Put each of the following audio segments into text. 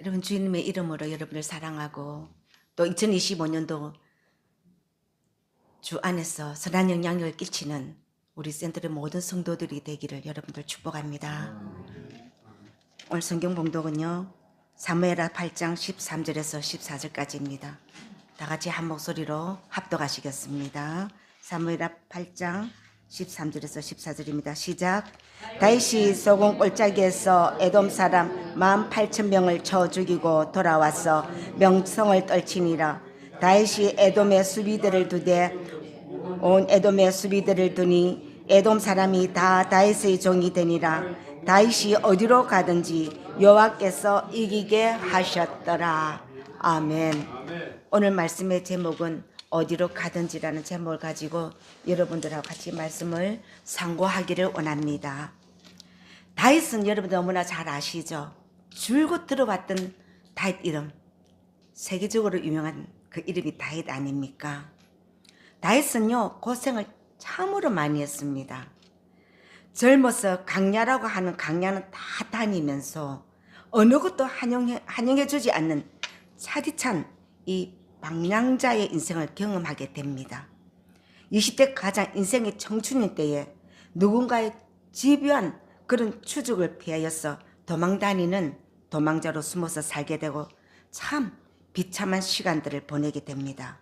여러분 주님의 이름으로 여러분을 사랑하고 또 2025년도 주 안에서 선한 영향력을 끼치는 우리 센터의 모든 성도들이 되기를 여러분들 축복합니다. 오늘 성경 봉독은요. 사무엘하 8장 13절에서 14절까지입니다. 다 같이 한 목소리로 합독하시겠습니다. 사무엘하 8장 13절에서 14절입니다. 시작. 다윗이 소금 골짜기에서 에돔 사람 18,000명을 쳐 죽이고 돌아와서 명성을 떨치니라. 다윗이 에돔의 수비대를 두되 온 에돔의 수비대를 두니 에돔 사람이 다 다윗의 종이 되니라. 다윗이 어디로 가든지 여호와께서 이기게 하셨더라. 아멘. 오늘 말씀의 제목은 어디로 가든지라는 제목을 가지고 여러분들하고 같이 말씀을 상고하기를 원합니다. 다윗은 여러분들 너무나 잘 아시죠? 줄곧 들어봤던 다윗 이름, 세계적으로 유명한 그 이름이 다윗 아닙니까? 다윗은요 고생을 참으로 많이 했습니다. 젊어서 강야라고 하는 강야는 다 다니면서 어느 것도 환영해주지 않는 차디찬 이 방랑자의 인생을 경험하게 됩니다. 20대 가장 인생의 청춘인 때에 누군가의 집요한 그런 추적을 피하여서 도망다니는 도망자로 숨어서 살게 되고 참 비참한 시간들을 보내게 됩니다.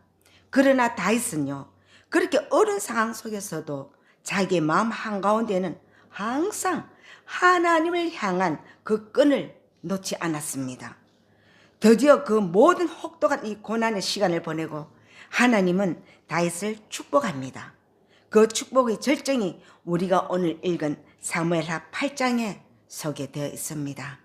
그러나 다윗은요 그렇게 어려운 상황 속에서도 자기의 마음 한가운데는 항상 하나님을 향한 그 끈을 놓지 않았습니다. 드디어 그 모든 혹독한 이 고난의 시간을 보내고 하나님은 다윗을 축복합니다. 그 축복의 절정이 우리가 오늘 읽은 사무엘하 8장에 소개되어 있습니다.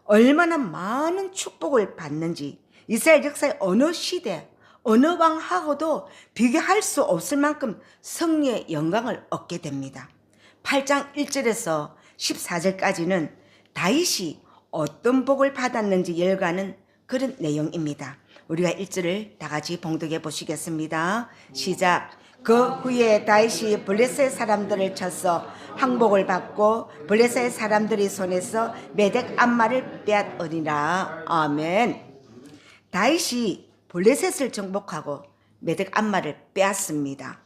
얼마나 많은 축복을 받는지 이스라엘 역사의 어느 시대 어느 왕하고도 비교할 수 없을 만큼 승리의 영광을 얻게 됩니다. 8장 1절에서 14절까지는 다윗이 어떤 복을 받았는지 열거하는 그런 내용입니다. 우리가 1절을 다 같이 봉독해 보시겠습니다. 시작. 그 후에 다윗이 블레셋 사람들을 쳐서 항복을 받고 블레셋 사람들의 손에서 메덱 암마를 빼앗으니라. 아멘. 다윗이 블레셋을 정복하고 메덱 암마를 빼앗습니다.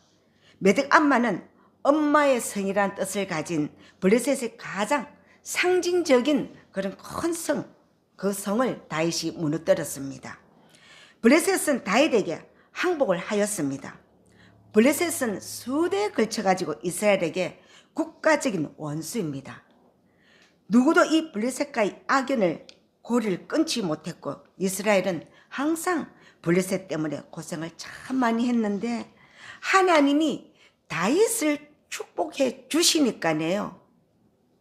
메덱 암마는 엄마의 성이라는 뜻을 가진 블레셋의 가장 상징적인 그런 큰 성, 그 성을 다윗이 무너뜨렸습니다. 블레셋은 다윗에게 항복을 하였습니다. 블레셋은 수대에 걸쳐가지고 이스라엘에게 국가적인 원수입니다. 누구도 이 블레셋과의 악연을 고리를 끊지 못했고 이스라엘은 항상 블레셋 때문에 고생을 참 많이 했는데 하나님이 다윗을 축복해 주시니까요.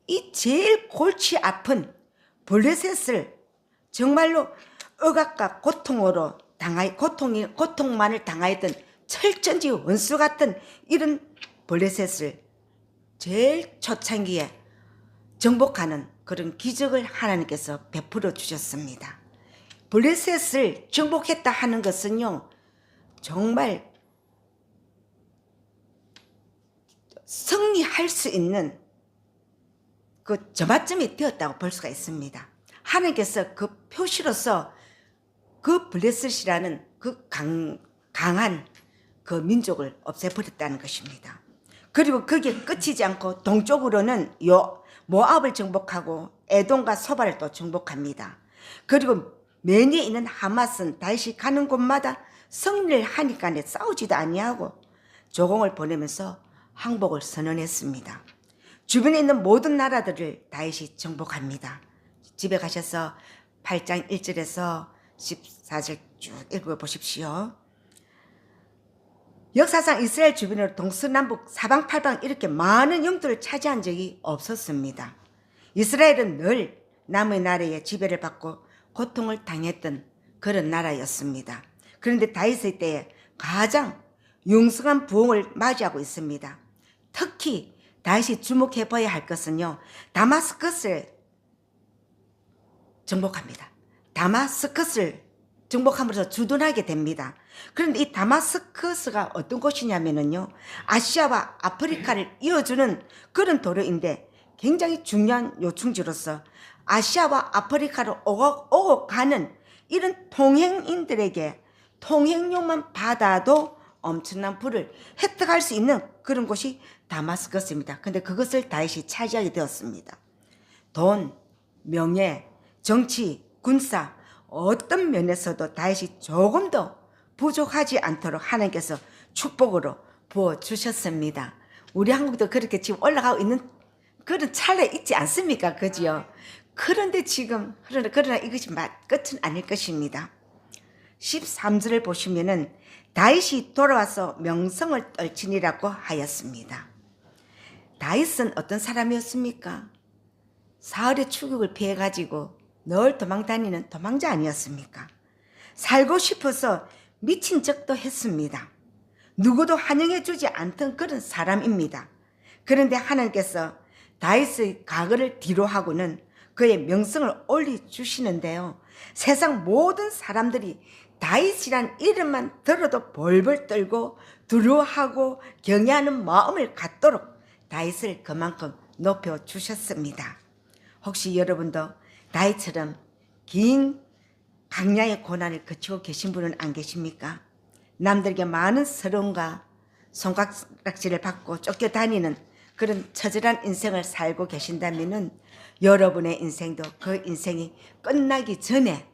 이 제일 골치 아픈 블레셋을 정말로 억압과 고통으로 고통만을 당하였던 철전지 원수 같은 이런 블레셋을 제일 초창기에 정복하는 그런 기적을 하나님께서 베풀어 주셨습니다. 블레셋을 정복했다 하는 것은요 정말 승리할 수 있는 그 저마점이 되었다고 볼 수가 있습니다. 하나님께서 그 표시로서 그 블레셋이라는 그 강한 그 민족을 없애버렸다는 것입니다. 그리고 그게 끝이지 않고 동쪽으로는 모압을 정복하고 에돔과 소바를 또 정복합니다. 그리고 매니에 있는 하맛은 다윗이 가는 곳마다 승리를 하니까 싸우지도 아니하고 조공을 보내면서 항복을 선언했습니다. 주변에 있는 모든 나라들을 다윗이 정복합니다. 집에 가셔서 8장 1절에서 14절 쭉 읽어보십시오. 역사상 이스라엘 주변으로 동서남북 사방팔방 이렇게 많은 영토를 차지한 적이 없었습니다. 이스라엘은 늘 남의 나라의 지배를 받고 고통을 당했던 그런 나라였습니다. 그런데 다윗의 때에 가장 융성한 부흥을 맞이하고 있습니다. 특히 다윗이 주목해 봐야 할 것은요. 다마스커스를 정복합니다. 다마스커스를 정복함으로써 주둔하게 됩니다. 그런데 이 다마스커스가 어떤 곳이냐면요. 아시아와 아프리카를 이어주는 그런 도로인데 굉장히 중요한 요충지로서 아시아와 아프리카로 오고 가는 이런 통행인들에게 통행료만 받아도 엄청난 부를 획득할 수 있는 그런 곳이 다마스커스입니다. 근데 그것을 다윗이 차지하게 되었습니다. 돈, 명예, 정치, 군사 어떤 면에서도 다윗이 조금 더 부족하지 않도록 하나님께서 축복으로 부어주셨습니다. 우리 한국도 그렇게 지금 올라가고 있는 그런 찰나에 있지 않습니까? 그지요? 그런데 지금 그러나 이것이 끝은 아닐 것입니다. 13절을 보시면은 다윗이 돌아와서 명성을 떨치니라고 하였습니다. 다윗은 어떤 사람이었습니까? 사울의 추격을 피해가지고 늘 도망다니는 도망자 아니었습니까? 살고 싶어서 미친 적도 했습니다. 누구도 환영해주지 않던 그런 사람입니다. 그런데 하나님께서 다윗의 과거를 뒤로하고는 그의 명성을 올려주시는데요. 세상 모든 사람들이 다윗이란 이름만 들어도 벌벌 떨고 두려워하고 경외하는 마음을 갖도록 다윗을 그만큼 높여주셨습니다. 혹시 여러분도 다윗처럼 긴 강야의 고난을 거치고 계신 분은 안 계십니까? 남들에게 많은 서러움과 손가락질을 받고 쫓겨다니는 그런 처절한 인생을 살고 계신다면 여러분의 인생도 그 인생이 끝나기 전에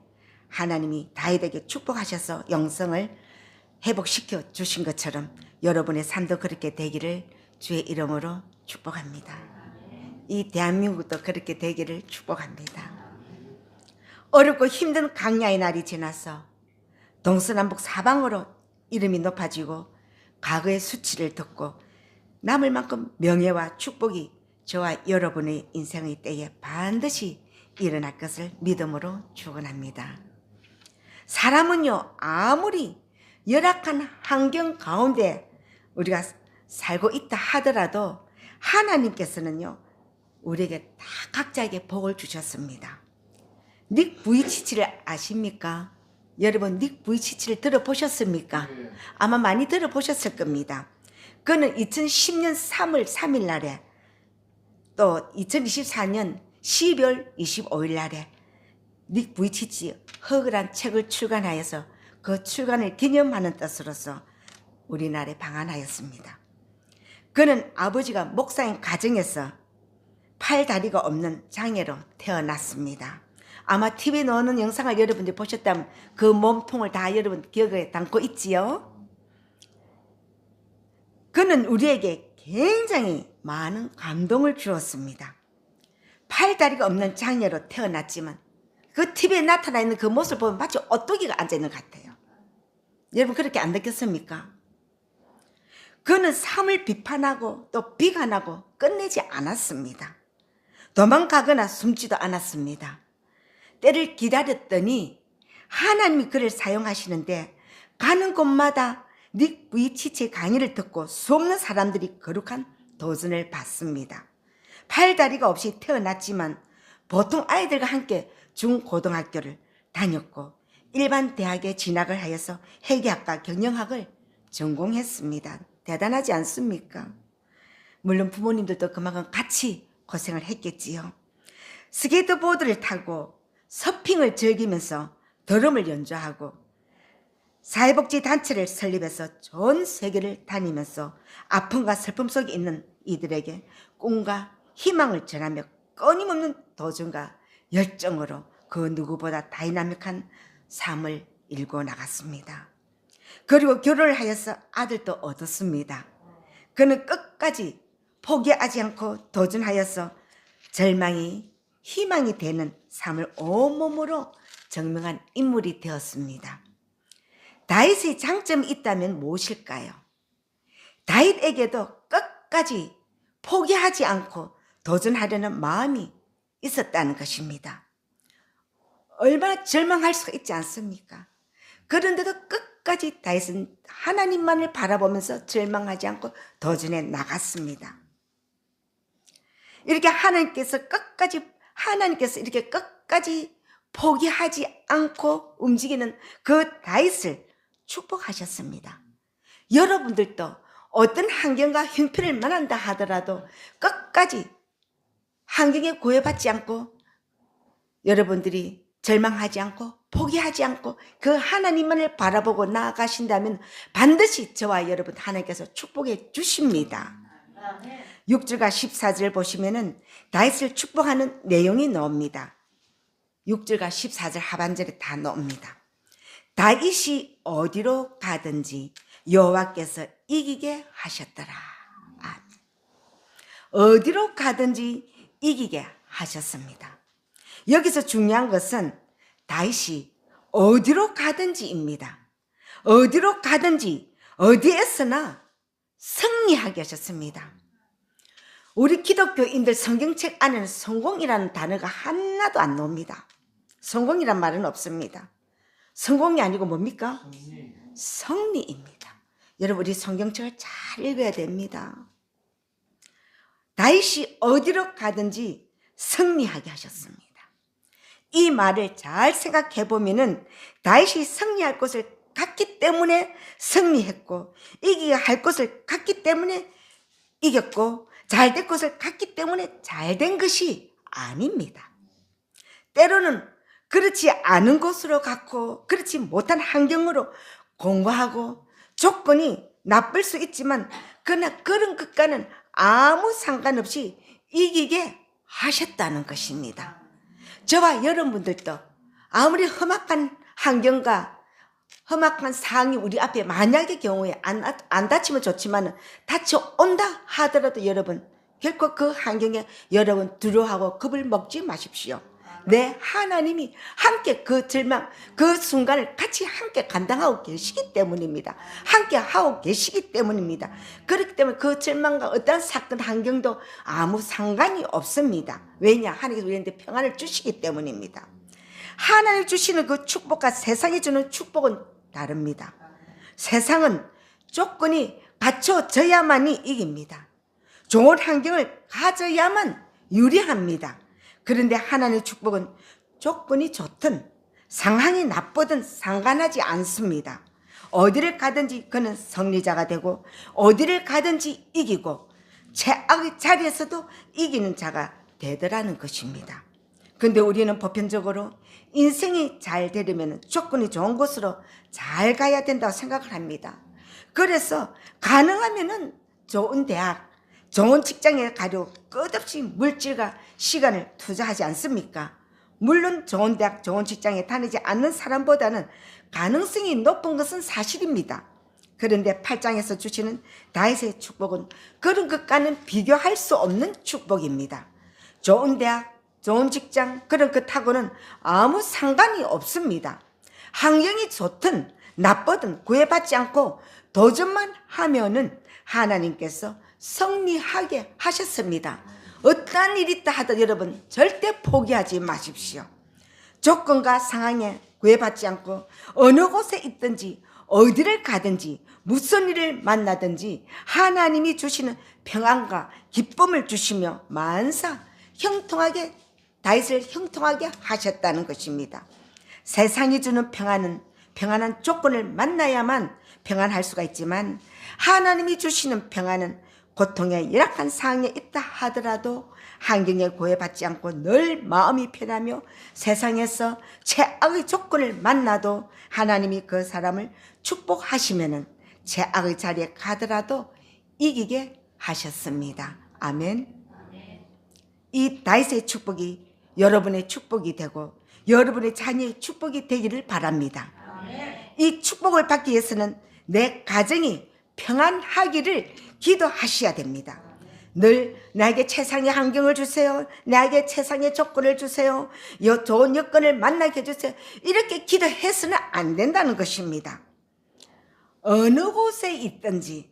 하나님이 다윗에게 축복하셔서 영성을 회복시켜 주신 것처럼 여러분의 삶도 그렇게 되기를 주의 이름으로 축복합니다. 이 대한민국도 그렇게 되기를 축복합니다. 어렵고 힘든 강야의 날이 지나서 동서남북 사방으로 이름이 높아지고 과거의 수치를 듣고 남을 만큼 명예와 축복이 저와 여러분의 인생의 때에 반드시 일어날 것을 믿음으로 축원합니다. 사람은요, 아무리 열악한 환경 가운데 우리가 살고 있다 하더라도 하나님께서는요, 우리에게 다 각자에게 복을 주셨습니다. 닉 부이치치를 아십니까? 여러분 닉 부이치치를 들어보셨습니까? 아마 많이 들어보셨을 겁니다. 그는 2010년 3월 3일 날에 또 2024년 12월 25일 날에 닉 부이치치 허그란 책을 출간하여서 그 출간을 기념하는 뜻으로서 우리나라에 방한하였습니다. 그는 아버지가 목사인 가정에서 팔다리가 없는 장애로 태어났습니다. 아마 TV에 나오는 영상을 여러분들이 보셨다면 그 몸통을 다 여러분 기억에 담고 있지요? 그는 우리에게 굉장히 많은 감동을 주었습니다. 팔다리가 없는 장애로 태어났지만 그 TV에 나타나 있는 그 모습을 보면 마치 오뚜기가 앉아있는 것 같아요. 여러분 그렇게 안 느꼈습니까? 그는 삶을 비판하고 또 비관하고 끝내지 않았습니다. 도망가거나 숨지도 않았습니다. 때를 기다렸더니 하나님이 그를 사용하시는데 가는 곳마다 닉 부이치치의 강의를 듣고 수없는 사람들이 거룩한 도전을 받습니다. 팔다리가 없이 태어났지만 보통 아이들과 함께 중고등학교를 다녔고 일반 대학에 진학을 하여서 회계학과 경영학을 전공했습니다. 대단하지 않습니까? 물론 부모님들도 그만큼 같이 고생을 했겠지요. 스케이트보드를 타고 서핑을 즐기면서 드럼을 연주하고 사회복지 단체를 설립해서 전 세계를 다니면서 아픔과 슬픔 속에 있는 이들에게 꿈과 희망을 전하며 끊임없는 도전과 열정으로 그 누구보다 다이나믹한 삶을 일궈 나갔습니다. 그리고 결혼을 하여서 아들도 얻었습니다. 그는 끝까지 포기하지 않고 도전하여서 절망이 희망이 되는 삶을 온몸으로 증명한 인물이 되었습니다. 다윗의 장점이 있다면 무엇일까요? 다윗에게도 끝까지 포기하지 않고 도전하려는 마음이 있었다는 것입니다. 얼마나 절망할 수가 있지 않습니까? 그런데도 끝까지 다윗은 하나님만을 바라보면서 절망하지 않고 도전해 나갔습니다. 이렇게 하나님께서 이렇게 끝까지 포기하지 않고 움직이는 그 다윗을 축복하셨습니다. 여러분들도 어떤 환경과 형편을 만난다 하더라도 끝까지 환경에 구애받지 않고 여러분들이 절망하지 않고 포기하지 않고 그 하나님만을 바라보고 나아가신다면 반드시 저와 여러분 하나님께서 축복해 주십니다. 6절과 14절 보시면은 다윗을 축복하는 내용이 나옵니다. 6절과 14절 하반절에 다 나옵니다. 다윗이 어디로 가든지 여호와께서 이기게 하셨더라. 어디로 가든지 이기게 하셨습니다. 여기서 중요한 것은 다윗이 어디로 가든지입니다. 어디로 가든지 어디에서나 승리하게 하셨습니다. 우리 기독교인들 성경책 안에는 성공이라는 단어가 하나도 안 나옵니다. 성공이란 말은 없습니다. 성공이 아니고 뭡니까? 승리입니다. 여러분 우리 성경책을 잘 읽어야 됩니다. 다윗이 어디로 가든지 승리하게 하셨습니다. 이 말을 잘 생각해 보면은 다윗이 승리할 것을 갔기 때문에 승리했고 이기게 할 것을 갔기 때문에 이겼고 잘될 것을 갔기 때문에 잘된 것이 아닙니다. 때로는 그렇지 않은 곳으로 갔고 그렇지 못한 환경으로 공부하고 조건이 나쁠 수 있지만 그러나 그런 것과는 아무 상관없이 이기게 하셨다는 것입니다. 저와 여러분들도 아무리 험악한 환경과 험악한 상황이 우리 앞에 만약의 경우에 안 다치면 좋지만 다쳐온다 하더라도 여러분 결코 그 환경에 여러분 두려워하고 겁을 먹지 마십시오. 내 하나님이 함께 그 절망 그 순간을 같이 함께 감당하고 계시기 때문입니다. 함께 하고 계시기 때문입니다. 그렇기 때문에 그 절망과 어떤 사건 환경도 아무 상관이 없습니다. 왜냐? 하나님께서 우리한테 평안을 주시기 때문입니다. 하나님 주시는 그 축복과 세상이 주는 축복은 다릅니다. 세상은 조건이 갖춰져야만이 이깁니다. 좋은 환경을 가져야만 유리합니다. 그런데 하나님의 축복은 조건이 좋든 상황이 나쁘든 상관하지 않습니다. 어디를 가든지 그는 승리자가 되고 어디를 가든지 이기고 최악의 자리에서도 이기는 자가 되더라는 것입니다. 그런데 우리는 보편적으로 인생이 잘 되려면 조건이 좋은 곳으로 잘 가야 된다고 생각을 합니다. 그래서 가능하면은 좋은 대학, 좋은 직장에 가려고 끝없이 물질과 시간을 투자하지 않습니까? 물론 좋은 대학, 좋은 직장에 다니지 않는 사람보다는 가능성이 높은 것은 사실입니다. 그런데 8장에서 주시는 다윗의 축복은 그런 것과는 비교할 수 없는 축복입니다. 좋은 대학, 좋은 직장 그런 것하고는 아무 상관이 없습니다. 환경이 좋든 나쁘든 구애받지 않고 도전만 하면은 하나님께서 승리하게 하셨습니다. 어떠한 일이 있다 하더라도 여러분 절대 포기하지 마십시오. 조건과 상황에 구애받지 않고 어느 곳에 있든지 어디를 가든지 무슨 일을 만나든지 하나님이 주시는 평안과 기쁨을 주시며 만사 형통하게 다윗을 형통하게 하셨다는 것입니다. 세상이 주는 평안은 평안한 조건을 만나야만 평안할 수가 있지만 하나님이 주시는 평안은 고통의 열악한 상황에 있다 하더라도 환경에 구애받지 않고 늘 마음이 편하며 세상에서 최악의 조건을 만나도 하나님이 그 사람을 축복하시면은 최악의 자리에 가더라도 이기게 하셨습니다. 아멘. 이 다윗의 축복이 여러분의 축복이 되고 여러분의 자녀의 축복이 되기를 바랍니다. 이 축복을 받기 위해서는 내 가정이 평안하기를 기도하셔야 됩니다. 늘 나에게 최상의 환경을 주세요. 나에게 최상의 조건을 주세요. 좋은 여건을 만나게 해주세요. 이렇게 기도해서는 안 된다는 것입니다. 어느 곳에 있든지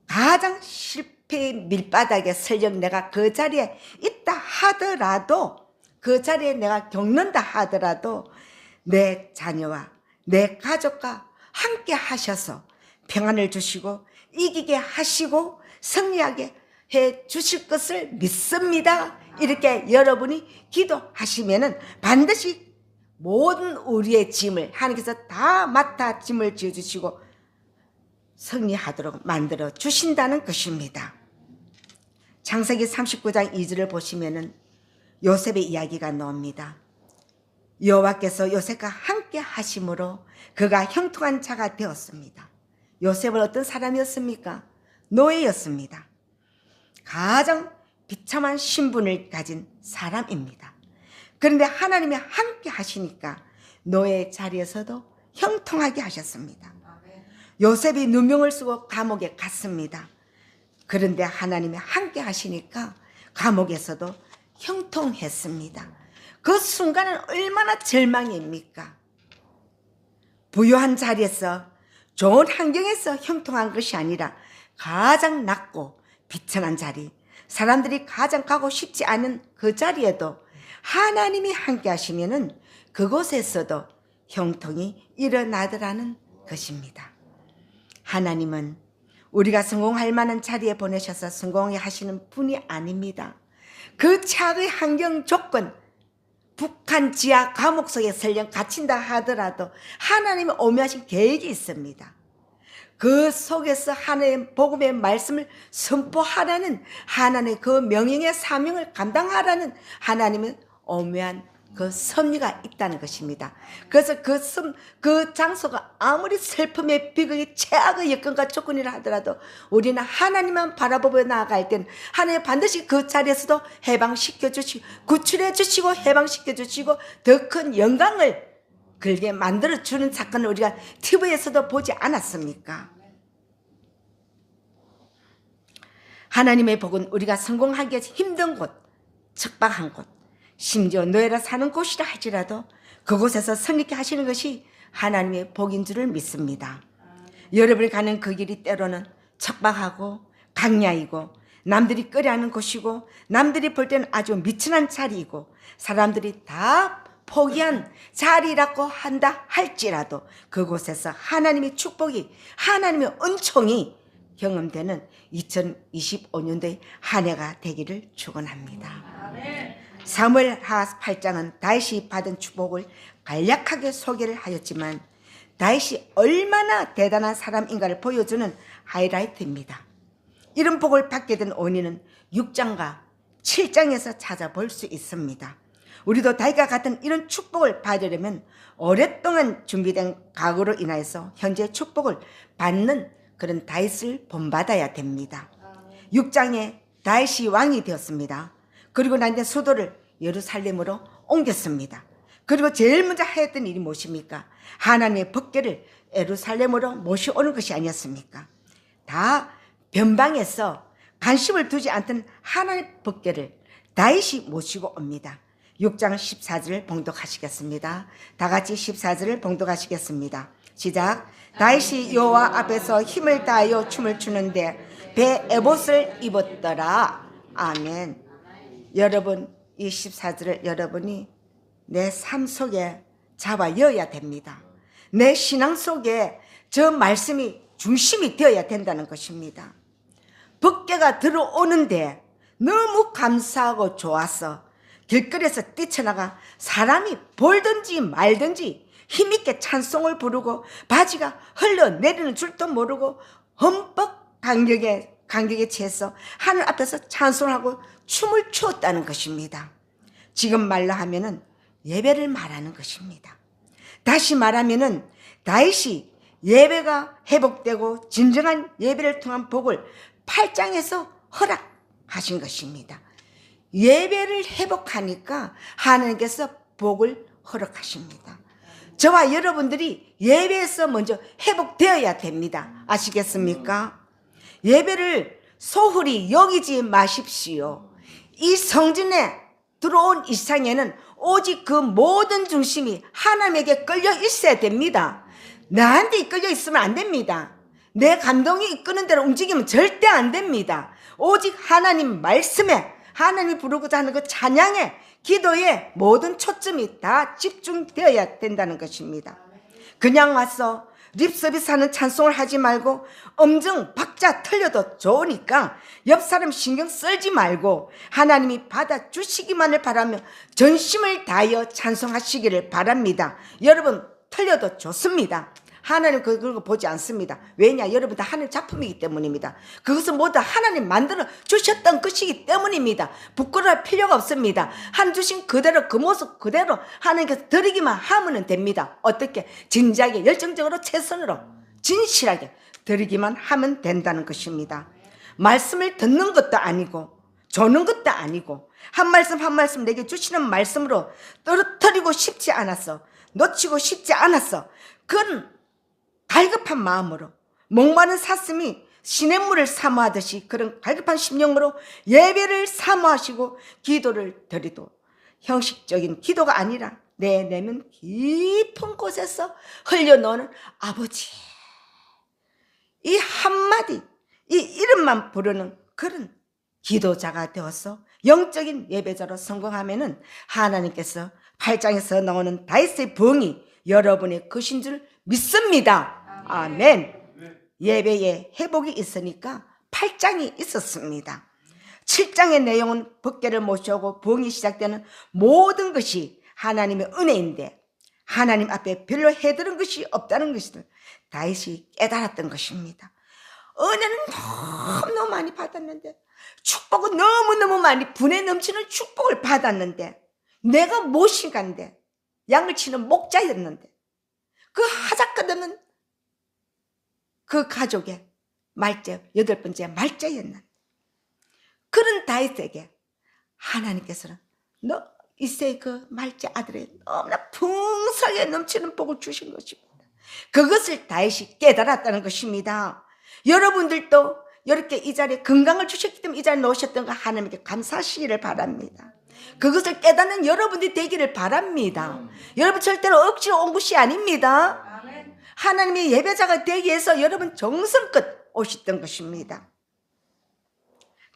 가장 실패의 밀바닥에 설령 내가 그 자리에 있다 하더라도 그 자리에 내가 겪는다 하더라도 내 자녀와 내 가족과 함께 하셔서 평안을 주시고 이기게 하시고 승리하게 해 주실 것을 믿습니다. 이렇게 여러분이 기도하시면은 반드시 모든 우리의 짐을 하나님께서 다 맡아 짐을 지어주시고 승리하도록 만들어 주신다는 것입니다. 창세기 39장 2절을 보시면은 요셉의 이야기가 나옵니다. 여호와께서 요셉과 함께 하심으로 그가 형통한 자가 되었습니다. 요셉은 어떤 사람이었습니까? 노예였습니다. 가장 비참한 신분을 가진 사람입니다. 그런데 하나님이 함께 하시니까 노예 자리에서도 형통하게 하셨습니다. 요셉이 누명을 쓰고 감옥에 갔습니다. 그런데 하나님이 함께 하시니까 감옥에서도 형통했습니다. 그 순간은 얼마나 절망입니까? 부유한 자리에서 좋은 환경에서 형통한 것이 아니라 가장 낮고 비천한 자리, 사람들이 가장 가고 싶지 않은 그 자리에도 하나님이 함께 하시면은 그곳에서도 형통이 일어나더라는 것입니다. 하나님은 우리가 성공할 만한 자리에 보내셔서 성공하게 하시는 분이 아닙니다. 그 최악의 환경 조건, 북한 지하 감옥 속에 설령 갇힌다 하더라도 하나님의 오묘하신 계획이 있습니다. 그 속에서 하나님의 복음의 말씀을 선포하라는 하나님의 그 명령의 사명을 감당하라는 하나님의 오묘한 그 섭리가 있다는 것입니다. 그래서 그 장소가 아무리 슬픔의 비극의 최악의 여건과 조건이라 하더라도 우리는 하나님만 바라보며 나아갈 땐 하나님 반드시 그 자리에서도 해방시켜 주시고 구출해 주시고 해방시켜 주시고 더 큰 영광을 그에게 만들어 주는 사건을 우리가 TV에서도 보지 않았습니까? 하나님의 복은 우리가 성공하기 힘든 곳, 척박한 곳, 심지어 노예라 사는 곳이라 할지라도 그곳에서 성립케 하시는 것이 하나님의 복인 줄을 믿습니다. 여러분이 가는 그 길이 때로는 척박하고 강야이고 남들이 꺼려하는 곳이고 남들이 볼 때는 아주 미천한 자리이고 사람들이 다 포기한 자리라고 한다 할지라도 그곳에서 하나님의 축복이 하나님의 은총이 경험되는 2025년도의 한 해가 되기를 축원합니다. 사무엘하 8장은 다윗이 받은 축복을 간략하게 소개를 하였지만 다윗이 얼마나 대단한 사람인가를 보여주는 하이라이트입니다. 이런 복을 받게 된 원인은 6장과 7장에서 찾아볼 수 있습니다. 우리도 다윗과 같은 이런 축복을 받으려면 오랫동안 준비된 각오로 인하여서 현재 축복을 받는 그런 다윗을 본받아야 됩니다. 6장에 다윗이 왕이 되었습니다. 그리고 난 이제 수도를 예루살렘으로 옮겼습니다. 그리고 제일 먼저 했던 일이 무엇입니까? 하나님의 법궤를 예루살렘으로 모셔오는 것이 아니었습니까? 다 변방에서 관심을 두지 않던 하나님의 법궤를 다윗이 모시고 옵니다. 6장 14절을 봉독하시겠습니다. 다 같이 14절을 봉독하시겠습니다. 시작. 다윗이 여호와 앞에서 힘을 다하여 춤을 추는데 배 에봇을 입었더라. 아멘. 여러분, 이 14절을 여러분이 내 삶 속에 잡아여야 됩니다. 내 신앙 속에 저 말씀이 중심이 되어야 된다는 것입니다. 법궤가 들어오는데 너무 감사하고 좋아서 길거리에서 뛰쳐나가 사람이 볼든지 말든지 힘있게 찬송을 부르고 바지가 흘러내리는 줄도 모르고 흠뻑 감격에 취해서 하늘 앞에서 찬송하고 춤을 추었다는 것입니다. 지금 말로 하면은 예배를 말하는 것입니다. 다시 말하면은 다윗이 예배가 회복되고 진정한 예배를 통한 복을 8장에서 허락하신 것입니다. 예배를 회복하니까 하나님께서 복을 허락하십니다. 저와 여러분들이 예배에서 먼저 회복되어야 됩니다. 아시겠습니까? 예배를 소홀히 여기지 마십시오. 이 성전에 들어온 이상에는 오직 그 모든 중심이 하나님에게 끌려 있어야 됩니다. 나한테 이끌려 있으면 안 됩니다. 내 감동이 이끄는 대로 움직이면 절대 안 됩니다. 오직 하나님 말씀에 하나님이 부르고자 하는 그 찬양에 기도에 모든 초점이 다 집중되어야 된다는 것입니다. 그냥 와서 립서비스하는 찬송을 하지 말고 음정 박자 틀려도 좋으니까 옆 사람 신경 쓰지 말고 하나님이 받아주시기만을 바라며 전심을 다하여 찬송하시기를 바랍니다. 여러분 틀려도 좋습니다. 하나님 그걸 보지 않습니다. 왜냐? 여러분 다 하나님 작품이기 때문입니다. 그것은 모두 하나님 만들어 주셨던 것이기 때문입니다. 부끄러울 필요가 없습니다. 한 주신 그대로 그 모습 그대로 하나님께서 드리기만 하면 됩니다. 어떻게? 진지하게 열정적으로 최선으로 진실하게 드리기만 하면 된다는 것입니다. 말씀을 듣는 것도 아니고 조는 것도 아니고 한 말씀 한 말씀 내게 주시는 말씀으로 떨어뜨리고 싶지 않았어. 놓치고 싶지 않았어. 그런 갈급한 마음으로 목마른 사슴이 시냇물을 사모하듯이 그런 갈급한 심령으로 예배를 사모하시고 기도를 드리도 형식적인 기도가 아니라 내 내면 깊은 곳에서 흘려놓는 아버지 이 한마디 이 이름만 부르는 그런 기도자가 되어서 영적인 예배자로 성공하면은 하나님께서 8장에서 나오는 다윗의 부흥이 여러분의 것인 줄 믿습니다. 아멘. 예배에 회복이 있으니까 8장이 있었습니다. 7장의 내용은 법궤를 모셔오고 부흥이 시작되는 모든 것이 하나님의 은혜인데 하나님 앞에 별로 해드린 것이 없다는 것을 다윗이 깨달았던 것입니다. 은혜는 너무너무 많이 받았는데 축복은 너무너무 많이 분에 넘치는 축복을 받았는데 내가 모시간데 양을 치는 목자였는데 그 하작거드는 그 가족의 말째 8번째 말자였는데 그런 다윗에게 하나님께서는 너 이세의 그 말째 아들의 너무나 풍성하게 넘치는 복을 주신 것입니다. 그것을 다윗이 깨달았다는 것입니다. 여러분들도 이렇게 이 자리에 건강을 주셨기 때문에 이 자리에 놓으셨던 거 하나님께 감사하시기를 바랍니다. 그것을 깨닫는 여러분들이 되기를 바랍니다. 여러분 절대로 억지로 온 것이 아닙니다. 하나님의 예배자가 되기 위해서 여러분 정성껏 오셨던 것입니다.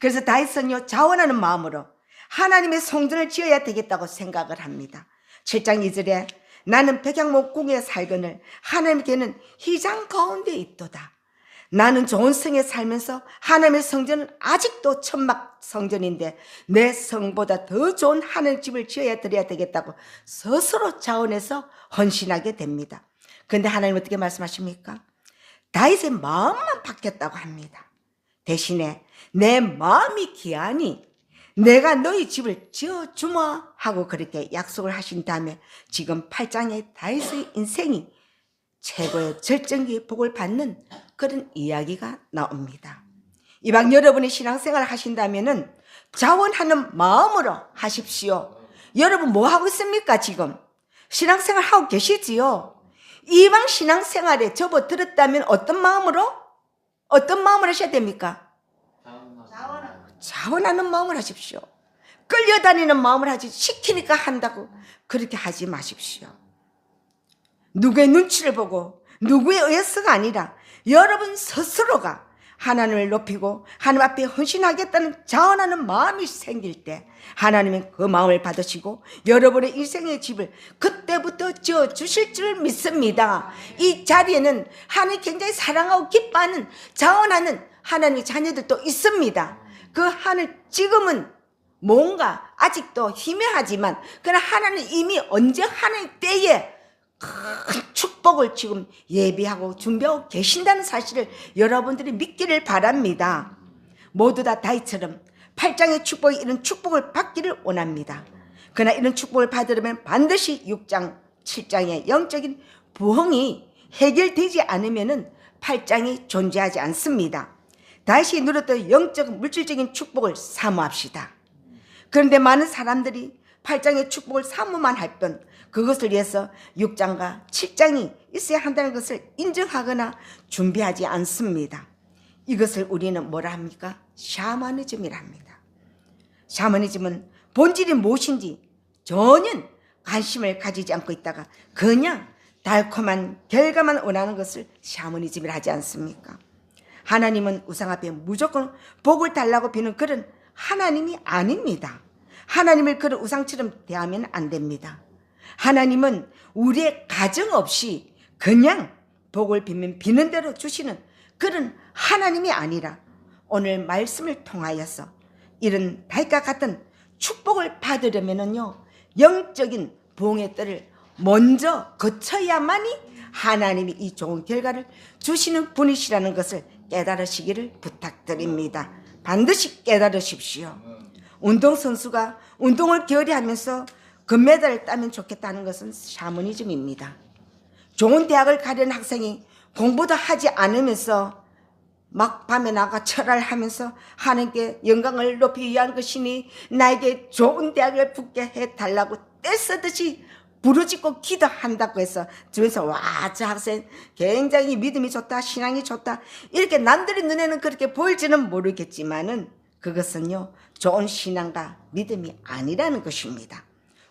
그래서 다윗은요 자원하는 마음으로 하나님의 성전을 지어야 되겠다고 생각을 합니다. 7장 2절에 나는 백향목궁에 살거늘 하나님께는 휘장 가운데 있도다. 나는 좋은 성에 살면서 하나님의 성전은 아직도 천막 성전인데 내 성보다 더 좋은 하나님 집을 지어야 드려야 되겠다고 스스로 자원해서 헌신하게 됩니다. 그런데 하나님 어떻게 말씀하십니까? 다윗의 마음만 바뀌었다고 합니다. 대신에 내 마음이 귀하니 내가 너희 집을 지어주마 하고 그렇게 약속을 하신 다음에 지금 8장의 다윗의 인생이 최고의 절정기의 복을 받는 그런 이야기가 나옵니다. 이방 여러분이 신앙생활을 하신다면은 자원하는 마음으로 하십시오. 여러분 뭐 하고 있습니까? 지금 신앙생활 하고 계시지요? 이방 신앙생활에 접어들었다면 어떤 마음으로 하셔야 됩니까? 자원하는 마음을 하십시오. 끌려다니는 마음을 하지 시키니까 한다고 그렇게 하지 마십시오. 누구의 눈치를 보고 누구에 의해서가 아니라 여러분 스스로가 하나님을 높이고 하나님 앞에 헌신하겠다는 자원하는 마음이 생길 때 하나님은 그 마음을 받으시고 여러분의 인생의 집을 그때부터 지어주실 줄 믿습니다. 이 자리에는 하나님 굉장히 사랑하고 기뻐하는 자원하는 하나님의 자녀들도 있습니다. 그 하늘 지금은 뭔가 아직도 희미하지만 그러나 하나님 이미 언제 하나님 때에 큰 축복을 지금 예비하고 준비하고 계신다는 사실을 여러분들이 믿기를 바랍니다. 모두 다 다윗처럼 8장의 축복이 이런 축복을 받기를 원합니다. 그러나 이런 축복을 받으려면 반드시 6장, 7장의 영적인 부흥이 해결되지 않으면 8장이 존재하지 않습니다. 다윗이 누렸던 영적 물질적인 축복을 사모합시다. 그런데 많은 사람들이 8장의 축복을 사모만 할 뿐 그것을 위해서 6장과 7장이 있어야 한다는 것을 인정하거나 준비하지 않습니다. 이것을 우리는 뭐라 합니까? 샤머니즘이라 합니다. 샤머니즘은 본질이 무엇인지 전혀 관심을 가지지 않고 있다가 그냥 달콤한 결과만 원하는 것을 샤머니즘이라 하지 않습니까? 하나님은 우상 앞에 무조건 복을 달라고 비는 그런 하나님이 아닙니다. 하나님을 그런 우상처럼 대하면 안 됩니다. 하나님은 우리의 가정 없이 그냥 복을 비면 비는 대로 주시는 그런 하나님이 아니라 오늘 말씀을 통하여서 이런 다윗과 같은 축복을 받으려면요 영적인 부흥의 뜰을 먼저 거쳐야만이 하나님이 이 좋은 결과를 주시는 분이시라는 것을 깨달으시기를 부탁드립니다. 반드시 깨달으십시오. 운동선수가 운동을 게으리하면서 금메달을 따면 좋겠다는 것은 샤머니즘입니다. 좋은 대학을 가려는 학생이 공부도 하지 않으면서 막 밤에 나가 철학을 하면서 하나님께 영광을 높이기 위한 것이니 나에게 좋은 대학을 붙게 해달라고 떼쓰듯이 부르짖고 기도한다고 해서 주변에서 와, 저 학생 굉장히 믿음이 좋다, 신앙이 좋다, 이렇게 남들의 눈에는 그렇게 보일지는 모르겠지만은 그것은요 좋은 신앙과 믿음이 아니라는 것입니다.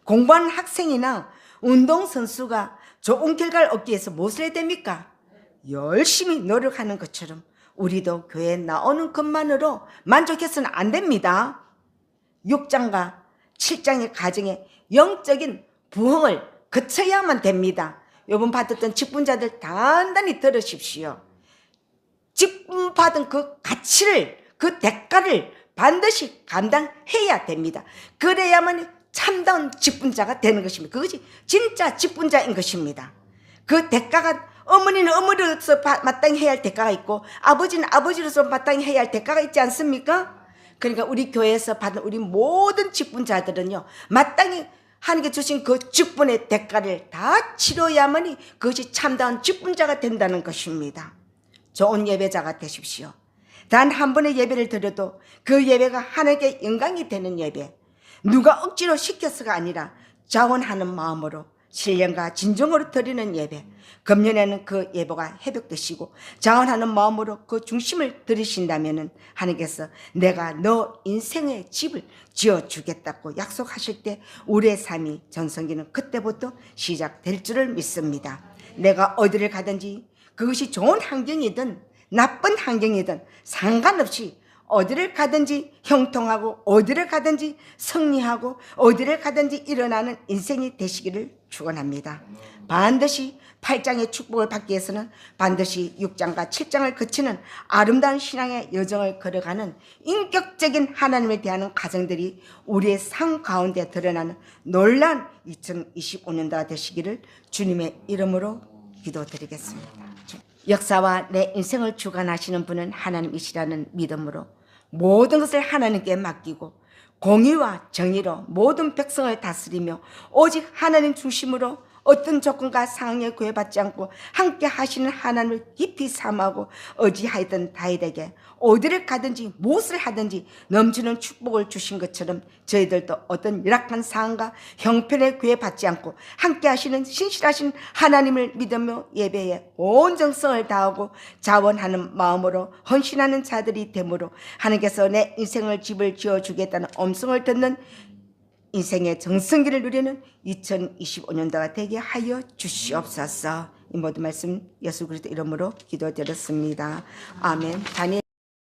공부하는 학생이나 운동선수가 좋은 결과를 얻기 위해서 무엇을 해야 됩니까? 열심히 노력하는 것처럼 우리도 교회에 나오는 것만으로 만족해서는 안 됩니다. 6장과 7장의 가정에 영적인 부흥을 거쳐야만 됩니다. 요번 받았던 직분자들 단단히 들으십시오. 직분 받은 그 가치를, 그 대가를 반드시 감당해야 됩니다. 그래야만 참다운 직분자가 되는 것입니다. 그것이 진짜 직분자인 것입니다. 그 대가가, 어머니는 어머니로서 마땅히 해야 할 대가가 있고 아버지는 아버지로서 마땅히 해야 할 대가가 있지 않습니까? 그러니까 우리 교회에서 받은 우리 모든 직분자들은요 마땅히 하나님께 주신 그 직분의 대가를 다 치러야만이 그것이 참다운 직분자가 된다는 것입니다. 좋은 예배자가 되십시오. 단 한 번의 예배를 드려도 그 예배가 하나님께 영광이 되는 예배, 누가 억지로 시켜서가 아니라 자원하는 마음으로 신령과 진정으로 드리는 예배, 금년에는 그 예배가 회복되시고 자원하는 마음으로 그 중심을 들으신다면 하나님께서 내가 너 인생의 집을 지어주겠다고 약속하실 때 우리의 삶이, 전성기는 그때부터 시작될 줄을 믿습니다. 내가 어디를 가든지 그것이 좋은 환경이든 나쁜 환경이든 상관없이 어디를 가든지 형통하고 어디를 가든지 승리하고 어디를 가든지 일어나는 인생이 되시기를 축원합니다. 반드시 8장의 축복을 받기 위해서는 반드시 6장과 7장을 거치는 아름다운 신앙의 여정을 걸어가는 인격적인 하나님을 대하는 가정들이 우리의 삶 가운데 드러나는 놀라운 2025년도가 되시기를 주님의 이름으로 기도드리겠습니다. 역사와 내 인생을 주관하시는 분은 하나님이시라는 믿음으로 모든 것을 하나님께 맡기고 공의와 정의로 모든 백성을 다스리며 오직 하나님 중심으로 어떤 조건과 상황에 구애받지 않고 함께 하시는 하나님을 깊이 삼하고 의지하던 다윗에게 어디를 가든지 무엇을 하든지 넘치는 축복을 주신 것처럼 저희들도 어떤 열악한 상황과 형편에 구애받지 않고 함께 하시는 신실하신 하나님을 믿으며 예배에 온 정성을 다하고 자원하는 마음으로 헌신하는 자들이 되므로 하나님께서 내 인생을 집을 지어주겠다는 음성을 듣는 인생의 정성기를 누리는 2025년도가 되게 하여 주시옵소서. 이 모든 말씀 예수 그리스도 이름으로 기도드렸습니다. 아멘. 다니엘